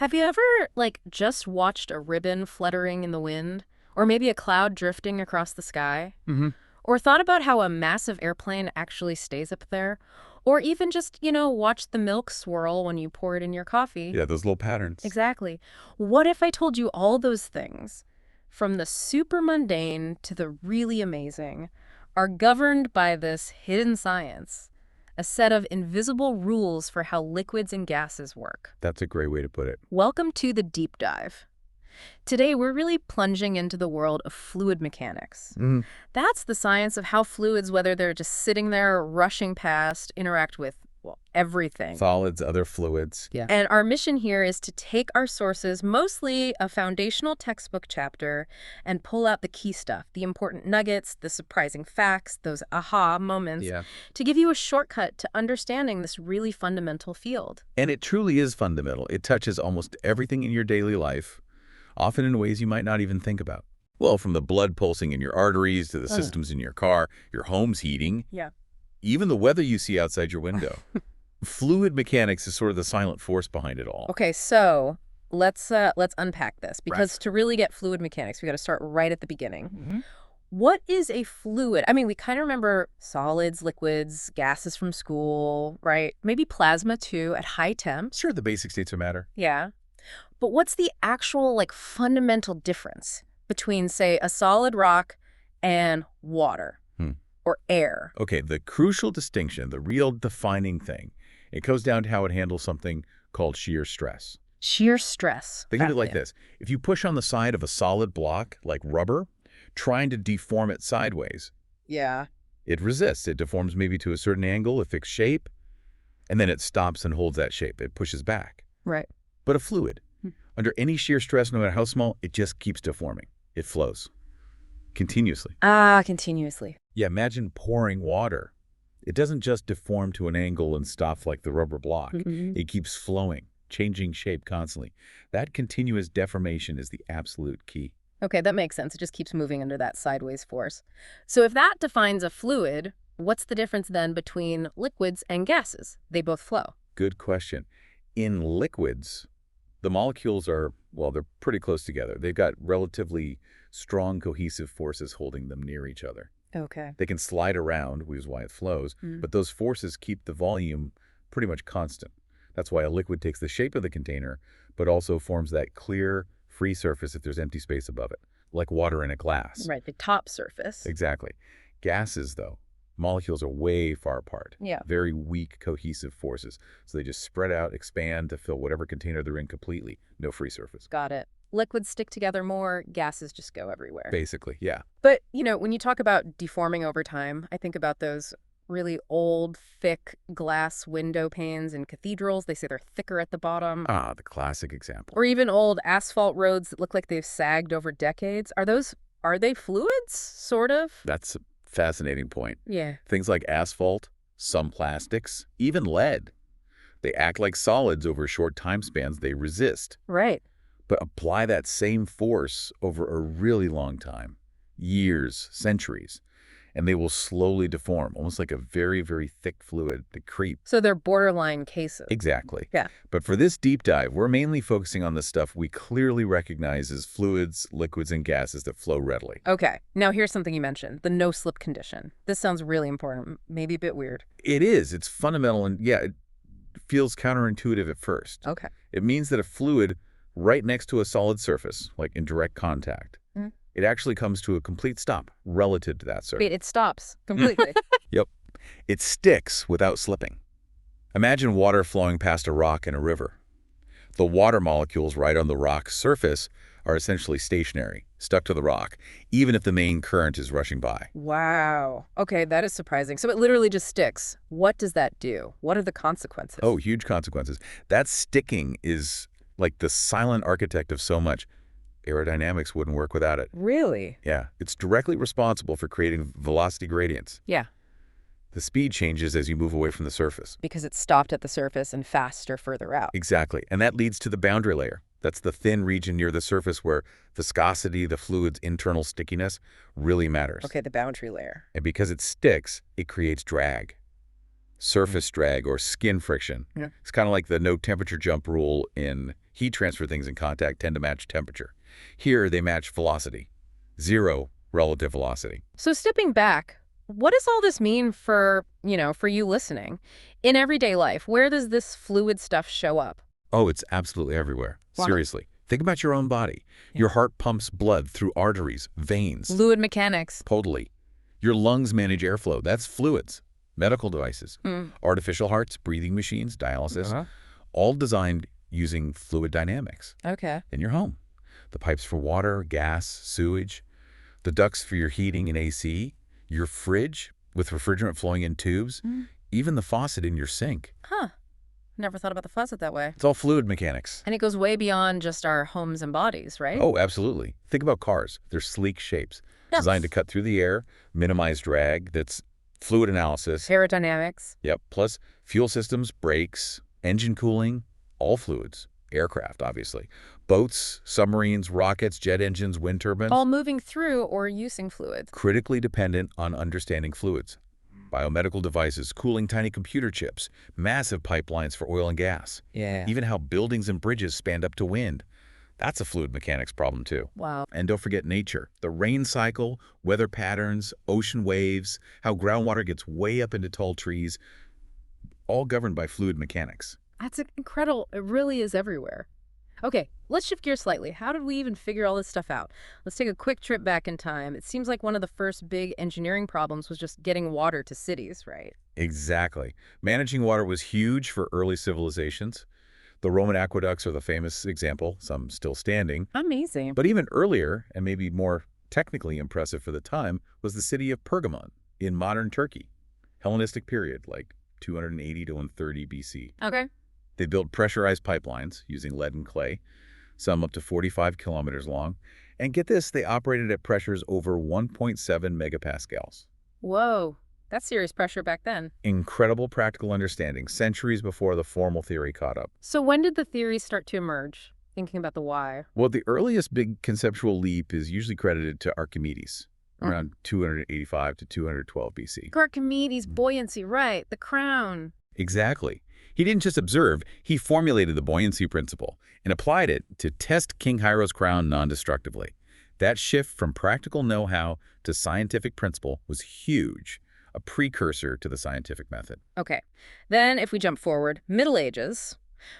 Have you ever, just watched a ribbon fluttering in the wind? Or maybe a cloud drifting across the sky? Mm-hmm. Or thought about how a massive airplane actually stays up there? Or even just, watch the milk swirl when you pour it in your coffee? Yeah, those little patterns. Exactly. What if I told you all those things, from the super mundane to the really amazing, are governed by this hidden science, a set of invisible rules for how liquids and gases work? That's a great way to put it. Welcome to the deep dive. Today, we're really plunging into the world of fluid mechanics. Mm-hmm. That's the science of how fluids, whether they're just sitting there, rushing past, interact with, well, everything. Solids, other fluids. Yeah. And our mission here is to take our sources, mostly a foundational textbook chapter, and pull out the key stuff, the important nuggets, the surprising facts, those aha moments, to give you a shortcut to understanding this really fundamental field. And it truly is fundamental. It touches almost everything in your daily life, often in ways you might not even think about. Well, from the blood pulsing in your arteries to the systems in your car, your home's heating, even the weather you see outside your window. Fluid mechanics is sort of the silent force behind it all. Okay, so let's unpack this, because to really get fluid mechanics, we got to start right at the beginning. Mm-hmm. What is a fluid? I mean, we kind of remember solids, liquids, gases from school, right? Maybe plasma too at high temps. Sure, the basic states of matter. Yeah. But what's the actual, fundamental difference between, say, a solid rock and water or air? Okay, the crucial distinction, the real defining thing, it goes down to how it handles something called shear stress. Shear stress. Think of it like this. If you push on the side of a solid block, like rubber, trying to deform it sideways, it resists. It deforms maybe to a certain angle, a fixed shape, and then it stops and holds that shape. It pushes back. Right. But a fluid, under any shear stress, no matter how small, it just keeps deforming. It flows continuously. Continuously. Yeah, imagine pouring water. It doesn't just deform to an angle and stop like the rubber block. It keeps flowing, changing shape constantly. That continuous deformation is the absolute key. Okay, that makes sense. It just keeps moving under that sideways force. So if that defines a fluid, what's the difference then between liquids and gases? They both flow. Good question. In liquids, the molecules are, well, they're pretty close together. They've got relatively strong cohesive forces holding them near each other. Okay. They can slide around, which is why it flows, but those forces keep the volume pretty much constant. That's why a liquid takes the shape of the container, but also forms that clear, free surface if there's empty space above it, like water in a glass. Right, the top surface. Exactly. Gases, though, molecules are way far apart. Yeah. Very weak, cohesive forces. So they just spread out, expand to fill whatever container they're in completely. No free surface. Got it. Liquids stick together more, gases just go everywhere. Basically, yeah. But, when you talk about deforming over time, I think about those really old, thick glass window panes in cathedrals. They say they're thicker at the bottom. Ah, the classic example. Or even old asphalt roads that look like they've sagged over decades. Are they fluids, sort of? That's a fascinating point. Yeah. Things like asphalt, some plastics, even lead. They act like solids over short time spans. They resist. Right. But apply that same force over a really long time, years, centuries, and they will slowly deform, almost like a very, very thick fluid that creeps. So they're borderline cases. Exactly. Yeah. But for this deep dive, we're mainly focusing on the stuff we clearly recognize as fluids, liquids, and gases that flow readily. Okay. Now here's something you mentioned, the no-slip condition. This sounds really important, maybe a bit weird. It is. It's fundamental, and yeah, it feels counterintuitive at first. Okay. It means that a fluid right next to a solid surface, like in direct contact, it actually comes to a complete stop relative to that surface. Wait, it stops completely. Yep. It sticks without slipping. Imagine water flowing past a rock in a river. The water molecules right on the rock's surface are essentially stationary, stuck to the rock, even if the main current is rushing by. Wow. Okay, that is surprising. So it literally just sticks. What does that do? What are the consequences? Oh, huge consequences. That sticking is like the silent architect of so much. Aerodynamics wouldn't work without it. Really? Yeah. It's directly responsible for creating velocity gradients. Yeah. The speed changes as you move away from the surface. Because it's stopped at the surface and faster further out. Exactly. And that leads to the boundary layer. That's the thin region near the surface where viscosity, the fluid's internal stickiness, really matters. Okay, the boundary layer. And because it sticks, it creates drag. Surface drag or skin friction. Yeah. It's kind of like the no temperature jump rule in Heat transfer things in contact tend to match temperature. Here, they match velocity. Zero relative velocity. So stepping back, what does all this mean for, for you listening? In everyday life, where does this fluid stuff show up? Oh, it's absolutely everywhere. Wow. Seriously. Think about your own body. Yeah. Your heart pumps blood through arteries, veins. Fluid mechanics. Totally. Your lungs manage airflow. That's fluids. Medical devices. Artificial hearts, breathing machines, dialysis. All designed using fluid dynamics. Okay. In your home. The pipes for water, gas, sewage. The ducts for your heating and AC. Your fridge with refrigerant flowing in tubes. Even the faucet in your sink. Huh. Never thought about the faucet that way. It's all fluid mechanics. And it goes way beyond just our homes and bodies, right? Oh, absolutely. Think about cars. They're sleek shapes, designed to cut through the air, minimize drag. That's fluid analysis. Aerodynamics. Yep. Plus fuel systems, brakes, engine cooling, all fluids. Aircraft, obviously. Boats, submarines, rockets, jet engines, wind turbines. All moving through or using fluids. Critically dependent on understanding fluids. Biomedical devices, cooling tiny computer chips, massive pipelines for oil and gas. Yeah. Even how buildings and bridges span up to wind. That's a fluid mechanics problem, too. Wow. And don't forget nature. The rain cycle, weather patterns, ocean waves, how groundwater gets way up into tall trees, all governed by fluid mechanics. That's incredible. It really is everywhere. Okay, let's shift gears slightly. How did we even figure all this stuff out? Let's take a quick trip back in time. It seems like one of the first big engineering problems was just getting water to cities, right? Exactly. Managing water was huge for early civilizations. The Roman aqueducts are the famous example, some still standing. Amazing. But even earlier, and maybe more technically impressive for the time, was the city of Pergamon in modern Turkey. Hellenistic period, like 280 to 130 BC. Okay. They built pressurized pipelines using lead and clay, some up to 45 kilometers long. And get this, they operated at pressures over 1.7 megapascals. Whoa, that's serious pressure back then. Incredible practical understanding, centuries before the formal theory caught up. So when did the theories start to emerge? Thinking about the why. Well, the earliest big conceptual leap is usually credited to Archimedes, around 285 to 212 BC. Archimedes' buoyancy, right, the crown. Exactly. He didn't just observe, he formulated the buoyancy principle and applied it to test King Hiero's crown non-destructively. That shift from practical know-how to scientific principle was huge, a precursor to the scientific method. Okay, then if we jump forward, Middle Ages,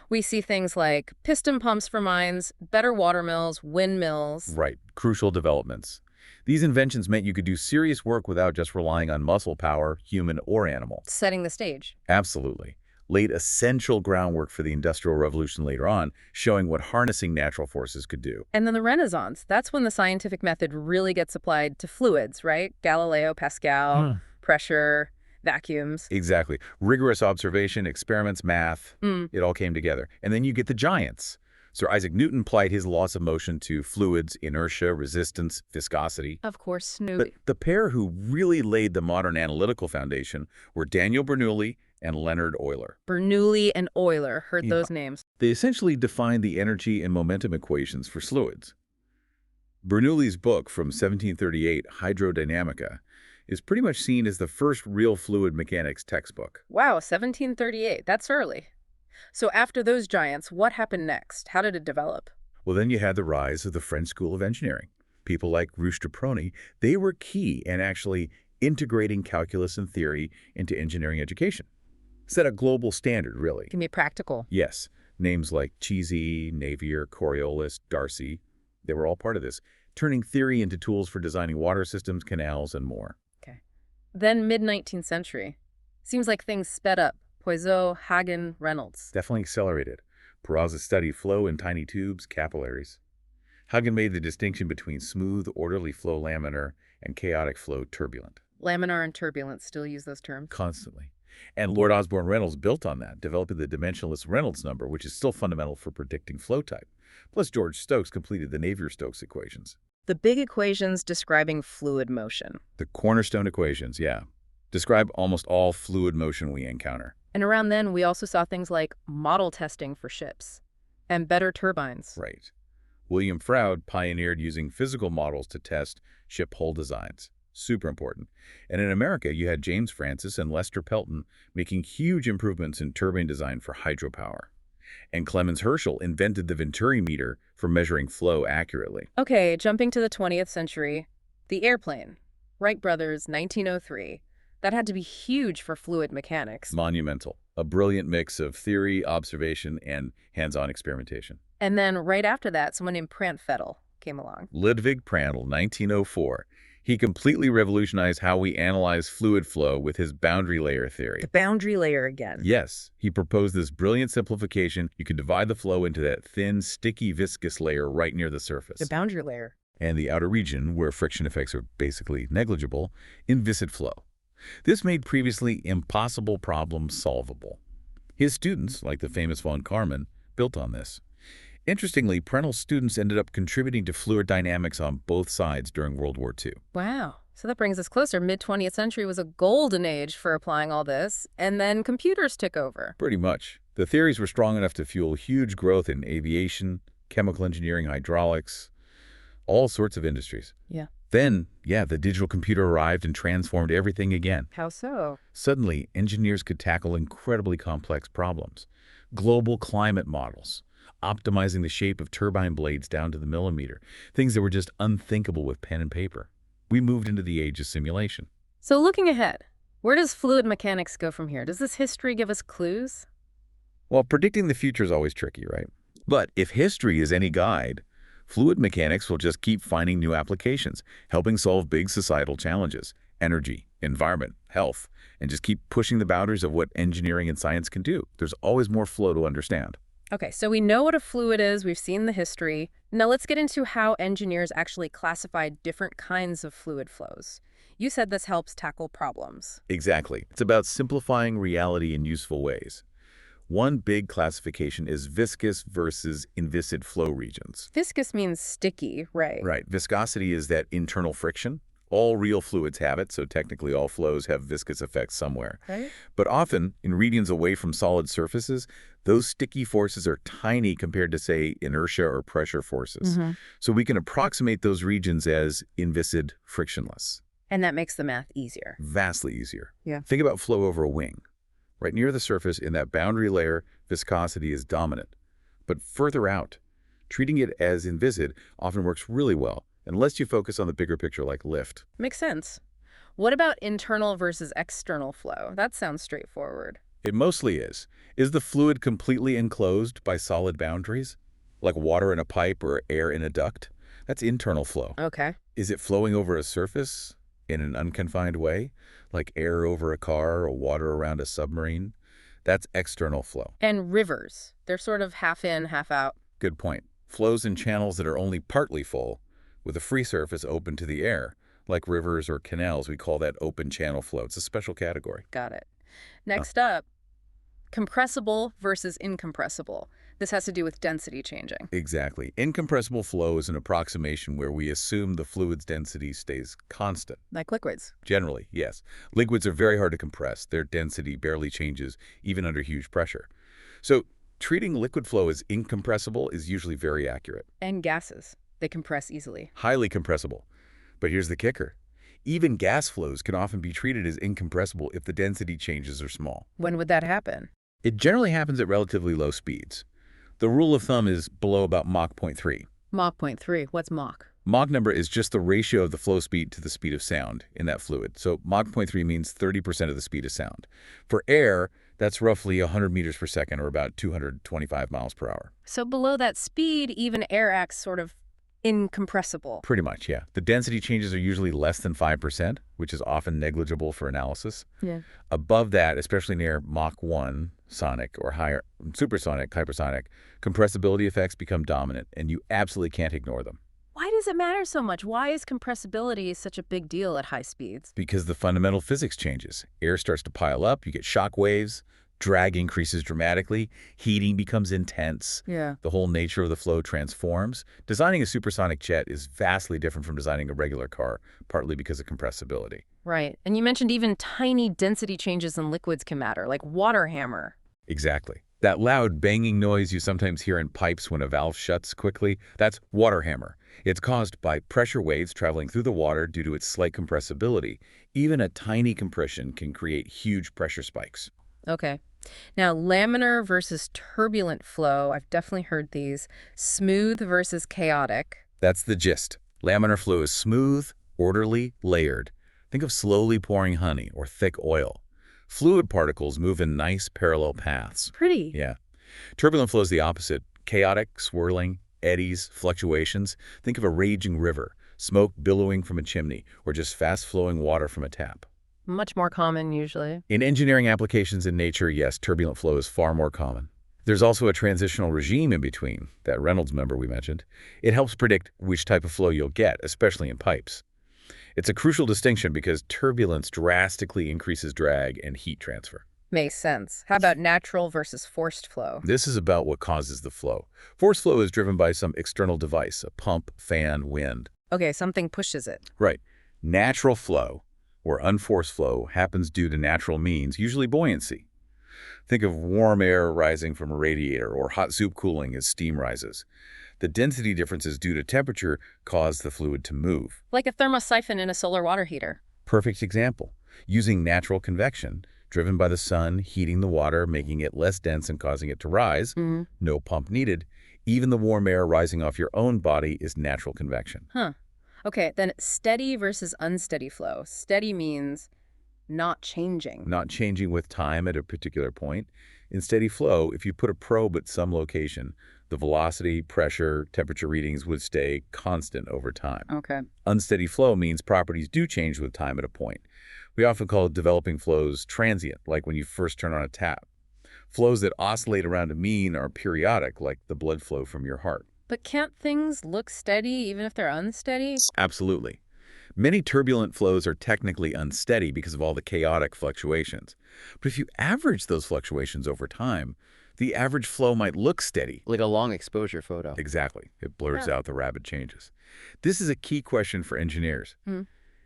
we see things like piston pumps for mines, better water mills, windmills. Right, crucial developments. These inventions meant you could do serious work without just relying on muscle power, human or animal. Setting the stage. Absolutely. Laid essential groundwork for the Industrial Revolution later on, showing what harnessing natural forces could do. And then the Renaissance. That's when the scientific method really gets applied to fluids, right? Galileo, Pascal, pressure, vacuums. Exactly. Rigorous observation, experiments, math, it all came together. And then you get the giants. Sir Isaac Newton applied his laws of motion to fluids, inertia, resistance, viscosity. Of course, Snoopy. But the pair who really laid the modern analytical foundation were Daniel Bernoulli and Leonard Euler. Bernoulli and Euler, heard those names. They essentially defined the energy and momentum equations for fluids. Bernoulli's book from 1738, Hydrodynamica, is pretty much seen as the first real fluid mechanics textbook. Wow, 1738. That's early. So after those giants, what happened next? How did it develop? Well, then you had the rise of the French School of Engineering. People like Roche de Prony, they were key in actually integrating calculus and theory into engineering education. Set a global standard, really. Can be practical. Yes. Names like Cheesy, Navier, Coriolis, Darcy, they were all part of this, turning theory into tools for designing water systems, canals, and more. Okay. Then mid-19th century. Seems like things sped up. Poisson, Hagen, Reynolds. Definitely accelerated. Peraza studied flow in tiny tubes, capillaries. Hagen made the distinction between smooth, orderly flow laminar and chaotic flow turbulent. Laminar and turbulent still use those terms. Constantly. And Lord Osborne Reynolds built on that, developing the dimensionless Reynolds number, which is still fundamental for predicting flow type. Plus, George Stokes completed the Navier-Stokes equations. The big equations describing fluid motion. The cornerstone equations, yeah. Describe almost all fluid motion we encounter. And around then, we also saw things like model testing for ships and better turbines. Right. William Froude pioneered using physical models to test ship hull designs. Super important. And in America, you had James Francis and Lester Pelton making huge improvements in turbine design for hydropower. And Clemens Herschel invented the Venturi meter for measuring flow accurately. Okay, jumping to the 20th century, the airplane. Wright brothers, 1903. That had to be huge for fluid mechanics. Monumental. A brilliant mix of theory, observation, and hands-on experimentation. And then right after that, someone named Prandtl came along. Ludwig Prandtl, 1904. He completely revolutionized how we analyze fluid flow with his boundary layer theory. The boundary layer again. Yes, he proposed this brilliant simplification. You could divide the flow into that thin, sticky, viscous layer right near the surface. The boundary layer. And the outer region, where friction effects are basically negligible, in viscid flow. This made previously impossible problems solvable. His students, like the famous von Karman, built on this. Interestingly, Prandtl's students ended up contributing to fluid dynamics on both sides during World War II. Wow. So that brings us closer. Mid-20th century was a golden age for applying all this, and then computers took over. Pretty much. The theories were strong enough to fuel huge growth in aviation, chemical engineering, hydraulics, all sorts of industries. Yeah. Then, the digital computer arrived and transformed everything again. How so? Suddenly, engineers could tackle incredibly complex problems. Global climate models, optimizing the shape of turbine blades down to the millimeter, things that were just unthinkable with pen and paper. We moved into the age of simulation. So looking ahead, where does fluid mechanics go from here? Does this history give us clues? Well, predicting the future is always tricky, right? But if history is any guide, fluid mechanics will just keep finding new applications, helping solve big societal challenges, energy, environment, health, and just keep pushing the boundaries of what engineering and science can do. There's always more flow to understand. Okay, so we know what a fluid is, we've seen the history. Now let's get into how engineers actually classify different kinds of fluid flows. You said this helps tackle problems. Exactly. It's about simplifying reality in useful ways. One big classification is viscous versus inviscid flow regions. Viscous means sticky, right? Right. Viscosity is that internal friction. All real fluids have it, so technically all flows have viscous effects somewhere. Right. But often, in regions away from solid surfaces, those sticky forces are tiny compared to, say, inertia or pressure forces. So we can approximate those regions as inviscid frictionless. And that makes the math easier. Vastly easier. Yeah. Think about flow over a wing. Right near the surface, in that boundary layer, viscosity is dominant. But further out, treating it as inviscid often works really well, unless you focus on the bigger picture like lift. Makes sense. What about internal versus external flow? That sounds straightforward. It mostly is. Is the fluid completely enclosed by solid boundaries? Like water in a pipe or air in a duct? That's internal flow. Okay. Is it flowing over a surface in an unconfined way? Like air over a car or water around a submarine? That's external flow. And rivers. They're sort of half in, half out. Good point. Flows in channels that are only partly full, with a free surface open to the air. Like rivers or canals, we call that open channel flow. It's a special category. Got it. Next up, compressible versus incompressible. This has to do with density changing. Exactly. Incompressible flow is an approximation where we assume the fluid's density stays constant. Like liquids. Generally, yes. Liquids are very hard to compress. Their density barely changes, even under huge pressure. So treating liquid flow as incompressible is usually very accurate. And gases. They compress easily. Highly compressible. But here's the kicker. Even gas flows can often be treated as incompressible if the density changes are small. When would that happen? It generally happens at relatively low speeds. The rule of thumb is below about Mach 0.3. Mach 0.3. What's Mach? Mach number is just the ratio of the flow speed to the speed of sound in that fluid. So Mach 0.3 means 30% of the speed of sound. For air, that's roughly 100 meters per second, or about 225 miles per hour. So below that speed, even air acts sort of incompressible. Pretty much, yeah. The density changes are usually less than 5%, which is often negligible for analysis. Yeah. Above that, especially near Mach 1 sonic or higher, supersonic, hypersonic, compressibility effects become dominant, and you absolutely can't ignore them. Why does it matter so much? Why is compressibility such a big deal at high speeds? Because the fundamental physics changes. Air starts to pile up, you get shock waves, drag increases dramatically, heating becomes intense. Yeah. The whole nature of the flow transforms. Designing a supersonic jet is vastly different from designing a regular car, partly because of compressibility. Right. And you mentioned even tiny density changes in liquids can matter, like water hammer. Exactly. That loud banging noise you sometimes hear in pipes when a valve shuts quickly, that's water hammer. It's caused by pressure waves traveling through the water due to its slight compressibility. Even a tiny compression can create huge pressure spikes. Okay. Now, laminar versus turbulent flow, I've definitely heard these. Smooth versus chaotic. That's the gist. Laminar flow is smooth, orderly, layered. Think of slowly pouring honey or thick oil. Fluid particles move in nice parallel paths. Pretty. Yeah. Turbulent flow is the opposite. Chaotic, swirling, eddies, fluctuations. Think of a raging river, smoke billowing from a chimney, or just fast-flowing water from a tap. Much more common, usually. In engineering applications in nature, yes, turbulent flow is far more common. There's also a transitional regime in between, that Reynolds number we mentioned. It helps predict which type of flow you'll get, especially in pipes. It's a crucial distinction because turbulence drastically increases drag and heat transfer. Makes sense. How about natural versus forced flow? This is about what causes the flow. Forced flow is driven by some external device, a pump, fan, wind. Okay, something pushes it. Right. Natural flow, or unforced flow, happens due to natural means, usually buoyancy. Think of warm air rising from a radiator or hot soup cooling as steam rises. The density differences due to temperature cause the fluid to move. Like a thermosiphon in a solar water heater. Perfect example. Using natural convection, driven by the sun, heating the water, making it less dense and causing it to rise. No pump needed. Even the warm air rising off your own body is natural convection. Okay, then steady versus unsteady flow. Steady means not changing. Not changing with time at a particular point. In steady flow, if you put a probe at some location, the velocity, pressure, temperature readings would stay constant over time. Okay. Unsteady flow means properties do change with time at a point. We often call developing flows transient, like when you first turn on a tap. Flows that oscillate around a mean are periodic, like the blood flow from your heart. But can't things look steady even if they're unsteady? Absolutely. Many turbulent flows are technically unsteady because of all the chaotic fluctuations. But if you average those fluctuations over time, the average flow might look steady. Like a long exposure photo. Exactly. It blurs out the rapid changes. This is a key question for engineers.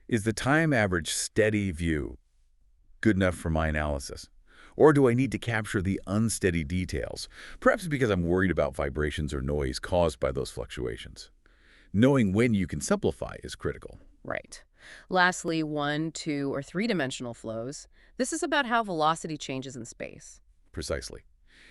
Is the time average steady view good enough for my analysis? Or do I need to capture the unsteady details? Perhaps because I'm worried about vibrations or noise caused by those fluctuations. Knowing when you can simplify is critical. Right. Lastly, 1, 2, or 3-dimensional flows. This is about how velocity changes in space. Precisely.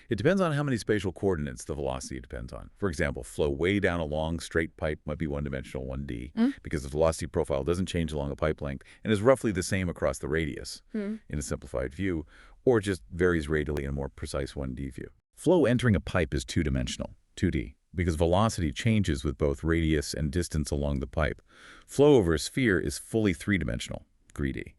It depends on how many spatial coordinates the velocity depends on. For example, flow way down a long, straight pipe might be one-dimensional 1D because the velocity profile doesn't change along a pipe length and is roughly the same across the radius in a simplified view, or just varies radially in a more precise 1D view. Flow entering a pipe is two-dimensional, 2D, because velocity changes with both radius and distance along the pipe. Flow over a sphere is fully three-dimensional, 3D.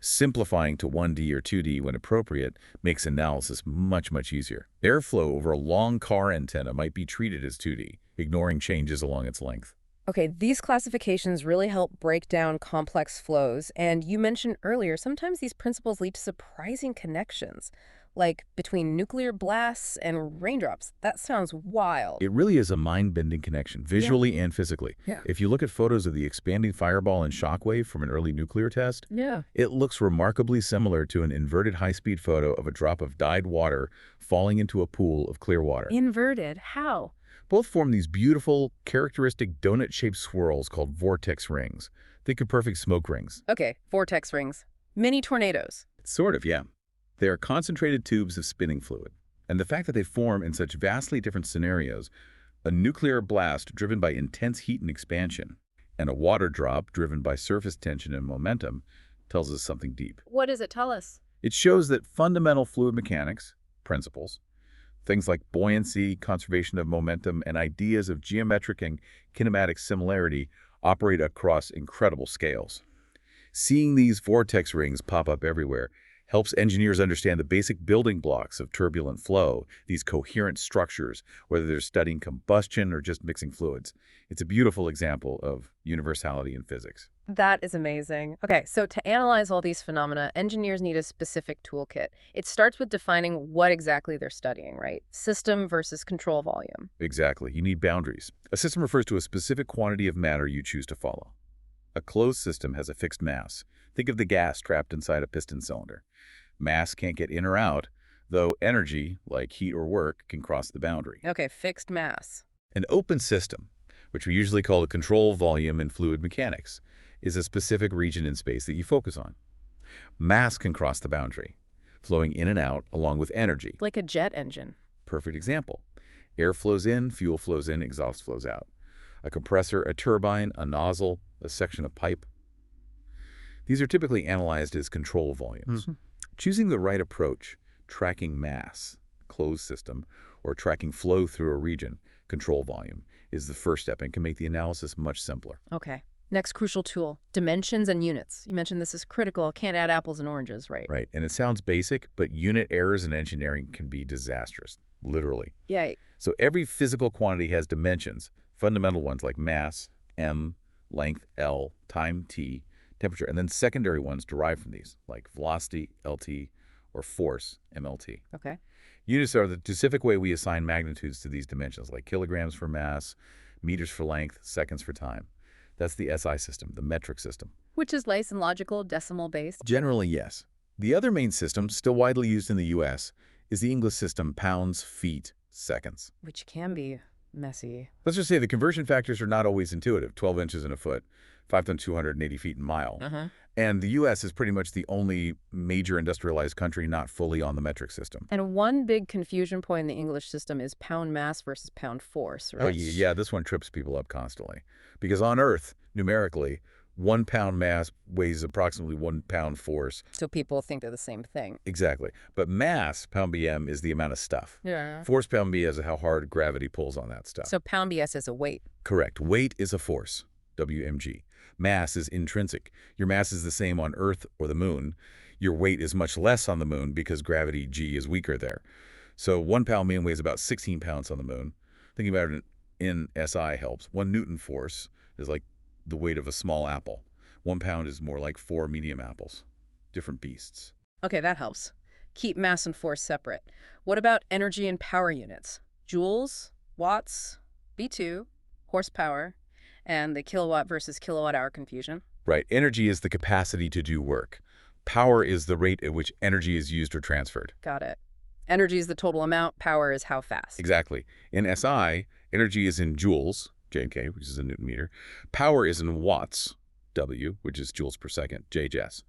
Simplifying to 1D or 2D when appropriate makes analysis much, much easier. Airflow over a long car antenna might be treated as 2D, ignoring changes along its length. Okay, these classifications really help break down complex flows, and you mentioned earlier, sometimes these principles lead to surprising connections, like between nuclear blasts and raindrops. That sounds wild. It really is a mind-bending connection, visually and physically. If you look at photos of the expanding fireball and shockwave from an early nuclear test, it looks remarkably similar to an inverted high-speed photo of a drop of dyed water falling into a pool of clear water. Inverted? How? Both form these beautiful, characteristic donut-shaped swirls called vortex rings. Think of perfect smoke rings. Okay, vortex rings. Mini tornadoes. Sort of, yeah. They are concentrated tubes of spinning fluid. And the fact that they form in such vastly different scenarios, a nuclear blast driven by intense heat and expansion, and a water drop driven by surface tension and momentum, tells us something deep. What does it tell us? It shows that fundamental fluid mechanics principles, things like buoyancy, conservation of momentum, and ideas of geometric and kinematic similarity operate across incredible scales. Seeing these vortex rings pop up everywhere helps engineers understand the basic building blocks of turbulent flow, these coherent structures, whether they're studying combustion or just mixing fluids. It's a beautiful example of universality in physics. That is amazing. Okay, so to analyze all these phenomena, engineers need a specific toolkit. It starts with defining what exactly they're studying, right? System versus control volume. Exactly. You need boundaries. A system refers to a specific quantity of matter you choose to follow. A closed system has a fixed mass. Think of the gas trapped inside a piston cylinder. Mass can't get in or out, though energy, like heat or work, can cross the boundary. Okay, fixed mass. An open system, which we usually call a control volume in fluid mechanics, is a specific region in space that you focus on. Mass can cross the boundary. flowing in and out along with energy. Like a jet engine. Perfect example. Air flows in, fuel flows in, exhaust flows out. A compressor, a turbine, a nozzle, a section of pipe. These are typically analyzed as control volumes. Choosing the right approach, tracking mass, closed system, or tracking flow through a region, control volume, is the first step and can make the analysis much simpler. Okay. Next crucial tool, dimensions and units. You mentioned this is critical. Can't add apples and oranges, right? Right. And it sounds basic, but unit errors in engineering can be disastrous, literally. Yeah. So every physical quantity has dimensions, fundamental ones like mass, m, length, L, time, t, temperature, and then secondary ones derived from these, like velocity, LT, or force, MLT. Okay. Units are the specific way we assign magnitudes to these dimensions, like kilograms for mass, meters for length, seconds for time. That's the SI system, the metric system. Which is nice and logical, decimal-based? Generally, yes. The other main system, still widely used in the U.S., is the English system, pounds, feet, seconds. Which can be messy. Let's just say the conversion factors are not always intuitive, 12 inches in a foot, 5 times 280 feet in a mile. And the U.S. is pretty much the only major industrialized country not fully on the metric system. And one big confusion point in the English system is pound mass versus pound force, right? Oh, yeah, this one trips people up constantly. Because on Earth, numerically, 1 pound mass weighs approximately 1 pound force. So people think they're the same thing. Exactly. But mass, pound BM, is the amount of stuff. Yeah. Force, pound B, is how hard gravity pulls on that stuff. So pound BS is a weight. Correct. Weight is a force, WMG. Mass is intrinsic. Your mass is the same on Earth or the moon. Your weight is much less on the moon because gravity G is weaker there. So 1 pound man weighs about 16 pounds on the moon. Thinking about it in SI helps. 1 Newton force is like the weight of a small apple. 1 pound is more like 4 medium apples. Different beasts. Okay, that helps. Keep mass and force separate. What about energy and power units? Joules, watts, B2, horsepower, and the kilowatt versus kilowatt hour confusion? Right. Energy is the capacity to do work. Power is the rate at which energy is used or transferred. Got it. Energy is the total amount. Power is how fast. Exactly. In SI, energy is in joules, J and K, which is a Newton meter. Power is in watts, W, which is joules per second, JJS.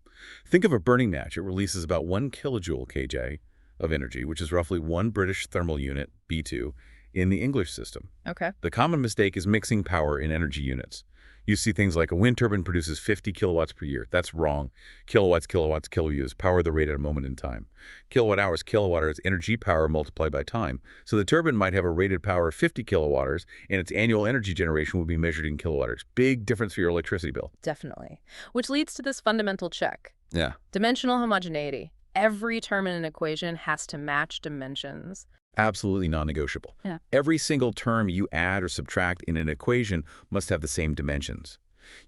Think of a burning match. It releases about 1 kilojoule kJ of energy, which is roughly 1 British thermal unit, B2, in the English system. Okay. The common mistake is mixing power in energy units. You see things like a wind turbine produces 50 kilowatts per year. That's wrong. Kilowatts, kilowatts, kilojoules, power the rate at a moment in time. Kilowatt hours is energy power multiplied by time. So the turbine might have a rated power of 50 kilowatt hours, and its annual energy generation will be measured in kilowatt hours. Big difference for your electricity bill. Definitely. Which leads to this fundamental check. Yeah. Dimensional homogeneity. Every term in an equation has to match dimensions. Absolutely non-negotiable. Yeah. Every single term you add or subtract in an equation must have the same dimensions.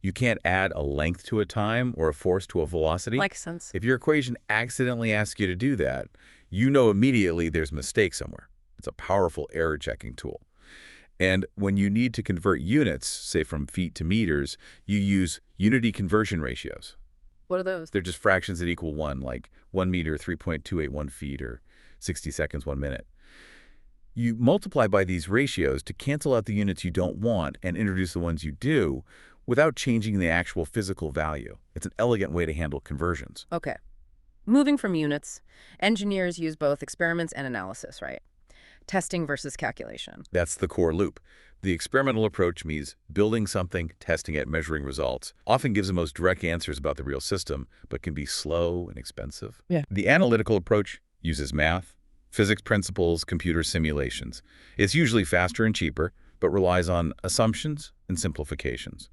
You can't add a length to a time or a force to a velocity. Makes sense. If your equation accidentally asks you to do that, you know immediately there's a mistake somewhere. It's a powerful error-checking tool. And when you need to convert units, say from feet to meters, you use unity conversion ratios. What are those? They're just fractions that equal 1, like 1 meter, 3.281 feet, or 60 seconds, 1 minute. You multiply by these ratios to cancel out the units you don't want and introduce the ones you do without changing the actual physical value. It's an elegant way to handle conversions. Okay. Moving from units, engineers use both experiments and analysis, right? Testing versus calculation. That's the core loop. The experimental approach means building something, testing it, measuring results. Often gives the most direct answers about the real system, but can be slow and expensive. Yeah. The analytical approach uses math, physics principles, computer simulations. It's usually faster and cheaper, but relies on assumptions and simplifications.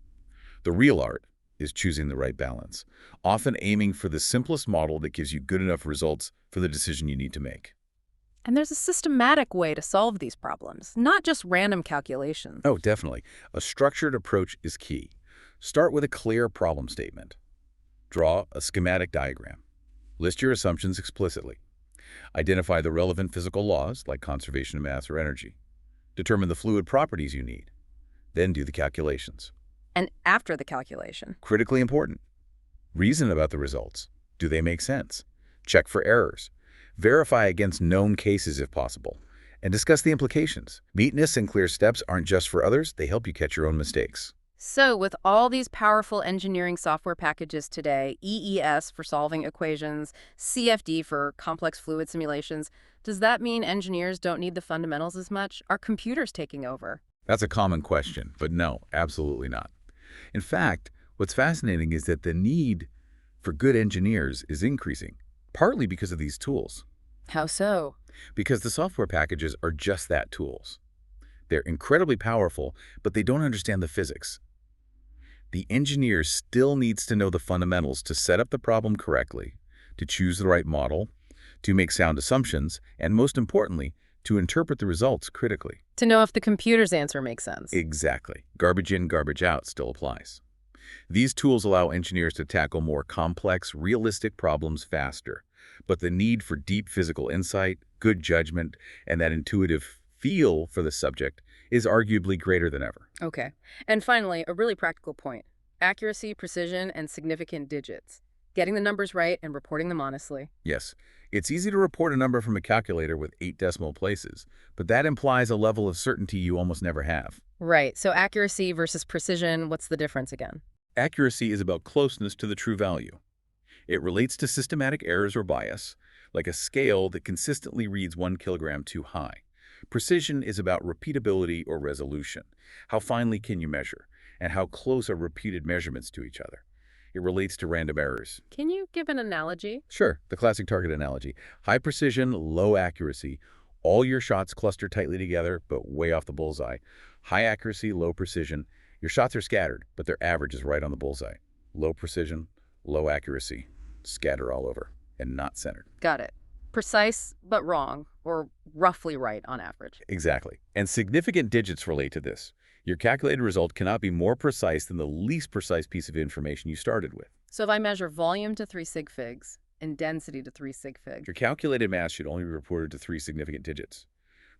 The real art is choosing the right balance, often aiming for the simplest model that gives you good enough results for the decision you need to make. And there's a systematic way to solve these problems, not just random calculations. Oh, definitely. A structured approach is key. Start with a clear problem statement. Draw a schematic diagram. List your assumptions explicitly. Identify the relevant physical laws, like conservation of mass or energy. Determine the fluid properties you need. Then do the calculations. And after the calculation? Critically important. Reason about the results. Do they make sense? Check for errors. Verify against known cases if possible. And discuss the implications. Neatness and clear steps aren't just for others, they help you catch your own mistakes. So, with all these powerful engineering software packages today, EES for solving equations, CFD for complex fluid simulations, does that mean engineers don't need the fundamentals as much? Are computers taking over? That's a common question, but no, absolutely not. In fact, what's fascinating is that the need for good engineers is increasing, partly because of these tools. How so? Because the software packages are just that, tools. They're incredibly powerful, but they don't understand the physics. The engineer still needs to know the fundamentals to set up the problem correctly, to choose the right model, to make sound assumptions, and most importantly, to interpret the results critically. To know if the computer's answer makes sense. Exactly. Garbage in, garbage out still applies. These tools allow engineers to tackle more complex, realistic problems faster. But the need for deep physical insight, good judgment, and that intuitive feel for the subject is arguably greater than ever. Okay. And finally, a really practical point. Accuracy, precision, and significant digits. Getting the numbers right and reporting them honestly. Yes, it's easy to report a number from a calculator with 8 decimal places, but that implies a level of certainty you almost never have. Right. So accuracy versus precision, what's the difference again? Accuracy is about closeness to the true value. It relates to systematic errors or bias, like a scale that consistently reads 1 kilogram too high. Precision is about repeatability or resolution. How finely can you measure, and how close are repeated measurements to each other? It relates to random errors. Can you give an analogy? Sure, the classic target analogy. High precision, low accuracy. All your shots cluster tightly together, but way off the bullseye. High accuracy, low precision. Your shots are scattered, but their average is right on the bullseye. Low precision, low accuracy. Scatter all over, and not centered. Got it. Precise, but wrong, or roughly right on average. Exactly. And significant digits relate to this. Your calculated result cannot be more precise than the least precise piece of information you started with. So if I measure volume to 3 sig figs and density to 3 sig figs, Your calculated mass should only be reported to 3 significant digits.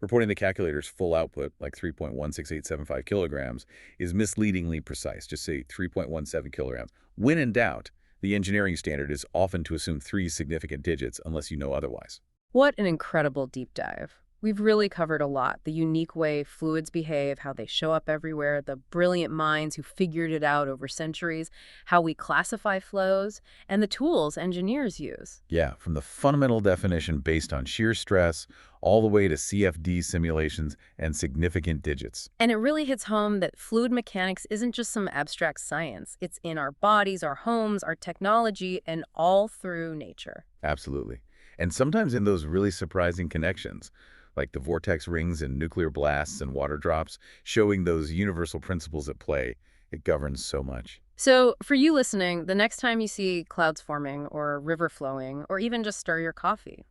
Reporting the calculator's full output, like 3.16875 kilograms, is misleadingly precise. Just say 3.17 kilograms. When in doubt, the engineering standard is often to assume 3 significant digits unless you know otherwise. what an incredible deep dive. We've really covered a lot. The unique way fluids behave, how they show up everywhere, the brilliant minds who figured it out over centuries, how we classify flows, and the tools engineers use. Yeah, from the fundamental definition based on shear stress, all the way to CFD simulations and significant digits. And it really hits home that fluid mechanics isn't just some abstract science. It's in our bodies, our homes, our technology, and all through nature. Absolutely. And sometimes in those really surprising connections, like the vortex rings and nuclear blasts and water drops, showing those universal principles at play. It governs so much. So for you listening, the next time you see clouds forming or a river flowing, or even just stir your coffee,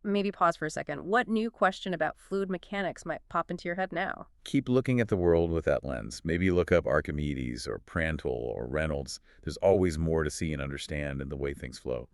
maybe pause for a second. What new question about fluid mechanics might pop into your head now? Keep looking at the world with that lens. Maybe look up Archimedes or Prandtl or Reynolds. There's always more to see and understand in the way things flow.